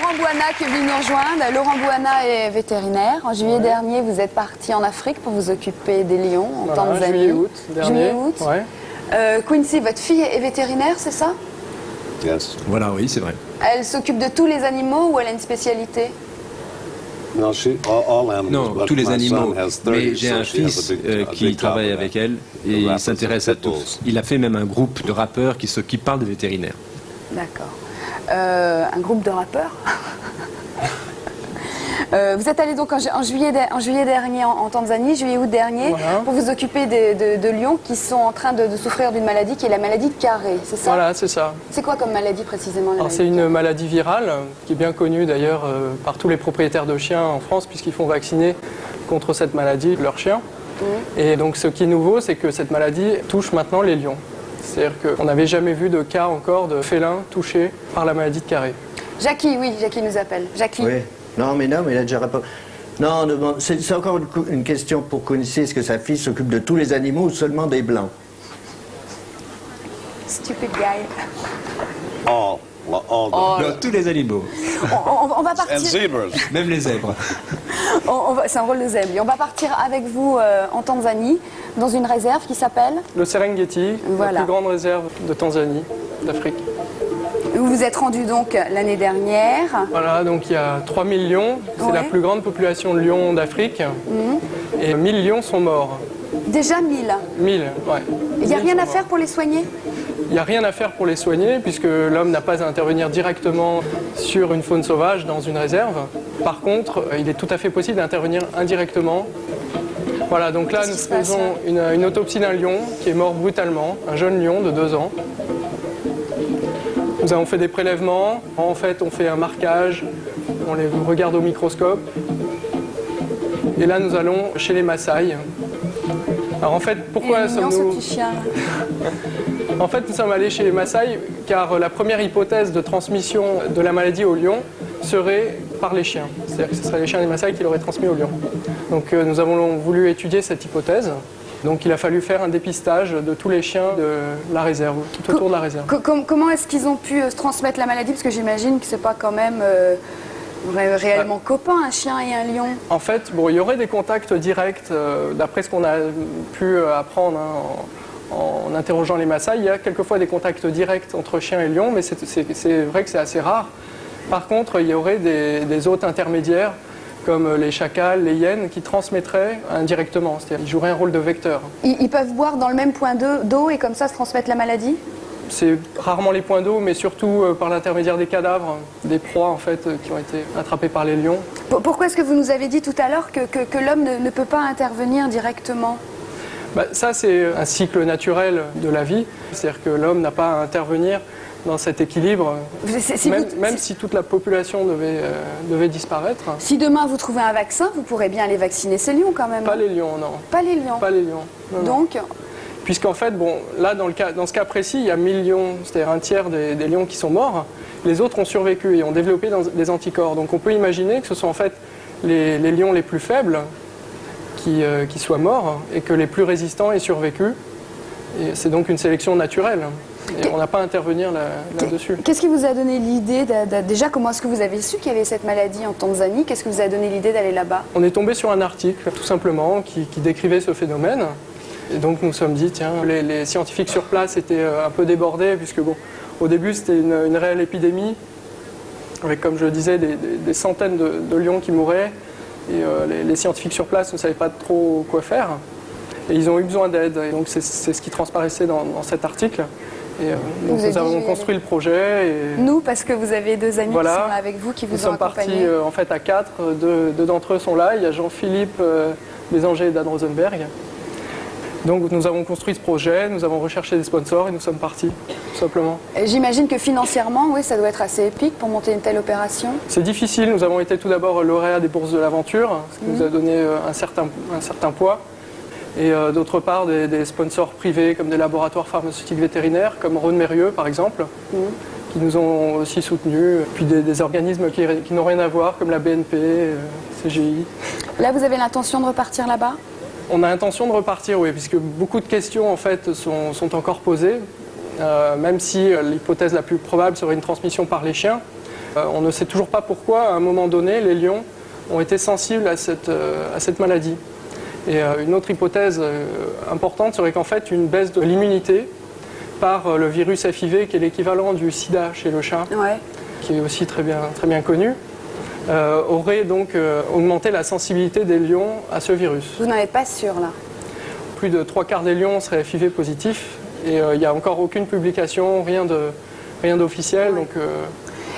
Laurent Bouana qui est venu nous rejoindre. Laurent Bouana est vétérinaire. En juillet dernier, vous êtes parti en Afrique pour vous occuper des lions en Tanzanie. Juillet-août dernier. Juillet-août. Ouais. Quincy, votre fille est vétérinaire, c'est ça? Yes. Voilà, oui, c'est vrai. Elle s'occupe de tous les animaux ou elle a une spécialité? No, all animals, Non, but tous les my animaux. son has 30, Mais j'ai un so she has fils a big qui job travaille with avec that. elle et The il rapids s'intéresse and à tout. pitbulls. Il a fait même un groupe de rappeurs qui parlent de vétérinaires. D'accord. Un groupe de rappeurs. Vous êtes allé donc en juillet dernier en Tanzanie, juillet-août dernier, Voilà. pour vous occuper de lions qui sont en train de souffrir d'une maladie qui est la maladie de Carré, c'est ça? Voilà, c'est ça. C'est quoi comme maladie précisément? Alors, c'est une maladie virale qui est bien connue d'ailleurs par tous les propriétaires de chiens en France puisqu'ils font vacciner contre cette maladie leurs chiens. Et donc ce qui est nouveau, c'est que cette maladie touche maintenant les lions. C'est-à-dire qu'on n'avait jamais vu de cas encore de félins touchés par la maladie de Carré. Jackie, oui, Jackie nous appelle. Jackie. Oui. Non, mais il a déjà répondu. Non, c'est encore une question pour Quincy. Est-ce que sa fille s'occupe de tous les animaux ou seulement des blancs? Stupid guy. All the Non, tous les animaux, On va and partir. zebras. même les zèbres. C'est un rôle de zèbre. On va partir avec vous en Tanzanie, dans une réserve qui s'appelle. Le Serengeti, Voilà. la plus grande réserve de Tanzanie, d'Afrique. Vous vous êtes rendu donc l'année dernière. Voilà, donc il y a 3000 lions, c'est Ouais. la plus grande population de lions d'Afrique. Et 1000 lions sont morts. Déjà 1000. 1000, ouais. Il n'y a 1000 rien sont à morts. faire pour les soigner? Il n'y a rien à faire pour les soigner puisque l'homme n'a pas à intervenir directement sur une faune sauvage dans une réserve. Par contre, il est tout à fait possible d'intervenir indirectement. Voilà, donc là Qu'est-ce nous qui se passe, faisons une autopsie d'un lion qui est mort brutalement, un jeune lion de 2 ans. Nous avons fait des prélèvements, en fait on fait un marquage, on les regarde au microscope. Et là nous allons chez les Maasai. Alors en fait, pourquoi Il est mignon, ce sommes-nous... petit chien. En fait, nous sommes allés chez les Maasai car la première hypothèse de transmission de la maladie aux lions serait par les chiens. C'est-à-dire que ce seraient les chiens des Maasai qui l'auraient transmis aux lions. Donc nous avons voulu étudier cette hypothèse. Donc il a fallu faire un dépistage de tous les chiens de la réserve, tout autour de la réserve. Comment est-ce qu'ils ont pu se transmettre la maladie? Parce que j'imagine que c'est pas quand même réellement copain, un chien et un lion. En fait, bon, il y aurait des contacts directs, d'après ce qu'on a pu apprendre en interrogeant les Maasai. Il y a quelquefois des contacts directs entre chiens et lions, mais c'est vrai que c'est assez rare. Par contre, il y aurait des hôtes intermédiaires, comme les chacals, les hyènes, qui transmettraient indirectement, c'est-à-dire qu'ils joueraient un rôle de vecteur. Ils peuvent boire dans le même point d'eau et comme ça se transmettre la maladie? C'est rarement les points d'eau, mais surtout par l'intermédiaire des cadavres, des proies en fait, qui ont été attrapées par les lions. Pourquoi est-ce que vous nous avez dit tout à l'heure que l'homme ne peut pas intervenir directement? Ça, c'est un cycle naturel de la vie, c'est-à-dire que l'homme n'a pas à intervenir dans cet équilibre, même si toute la population devait disparaître. Si demain vous trouvez un vaccin, vous pourrez bien aller vacciner ces lions quand même. Pas les lions, non. Pas les lions. Pas les lions. Non, non. Donc, Puisqu'en fait, bon, là, dans ce cas précis, il y a 1000 lions, c'est-à-dire un tiers des lions qui sont morts. Les autres ont survécu et ont développé des anticorps. Donc on peut imaginer que ce sont en fait les lions les plus faibles qui soient morts et que les plus résistants aient survécu. Et c'est donc une sélection naturelle. Et on n'a pas à intervenir là-dessus. Qu'est-ce qui vous a donné l'idée déjà, comment est-ce que vous avez su qu'il y avait cette maladie en Tanzanie? Qu'est-ce que vous a donné l'idée d'aller là-bas? On est tombé sur un article, tout simplement, qui décrivait ce phénomène. Et donc nous nous sommes dit, tiens, les scientifiques sur place étaient un peu débordés, puisque bon, au début c'était une réelle épidémie, avec, comme je le disais, des centaines de lions qui mouraient. Et les scientifiques sur place ne savaient pas trop quoi faire. Et ils ont eu besoin d'aide. Et donc c'est ce qui transparaissait dans cet article. Et donc nous avons construit le projet. Et nous, parce que vous avez 2 amis voilà, qui sont là avec vous, qui vous nous ont sommes accompagné. partis en fait à 4. Deux d'entre eux sont là. Il y a Jean-Philippe Bézanger et Dan Rosenberg. Donc nous avons construit ce projet, nous avons recherché des sponsors et nous sommes partis, tout simplement. J'imagine que financièrement, oui, ça doit être assez épique pour monter une telle opération. C'est difficile, nous avons été tout d'abord lauréats des bourses de l'aventure, ce qui nous a donné un certain poids. Et d'autre part, des sponsors privés comme des laboratoires pharmaceutiques vétérinaires, comme Rhône Mérieux par exemple, qui nous ont aussi soutenus. Puis des organismes qui n'ont rien à voir, comme la BNP, CGI. Là, vous avez l'intention de repartir là-bas? On a l'intention de repartir, oui, puisque beaucoup de questions en fait sont encore posées, même si l'hypothèse la plus probable serait une transmission par les chiens. On ne sait toujours pas pourquoi, à un moment donné, les lions ont été sensibles à cette maladie. Et une autre hypothèse importante serait qu'en fait, une baisse de l'immunité par le virus FIV, qui est l'équivalent du sida chez le chat, Ouais. qui est aussi très bien connu, aurait donc augmenté la sensibilité des lions à ce virus. Vous n'en êtes pas sûr là? Plus de 3/4 des lions seraient FIV positifs et il n'y a encore aucune publication, rien d'officiel. Ouais. Donc,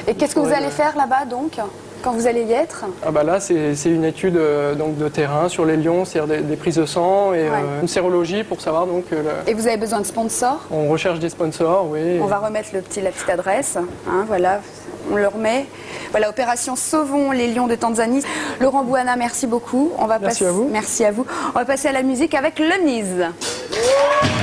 Et qu'est-ce que vous allez faire là-bas donc, quand vous allez y être? là, c'est une étude donc, de terrain sur les lions, c'est-à-dire des prises de sang et une sérologie pour savoir donc. Et vous avez besoin de sponsors? On recherche des sponsors, oui. On va remettre la petite adresse, hein, voilà, on le remet. Voilà, opération Sauvons les lions de Tanzanie. Laurent Bouana, merci beaucoup. Merci à vous. Merci à vous. On va passer à la musique avec Le Nise.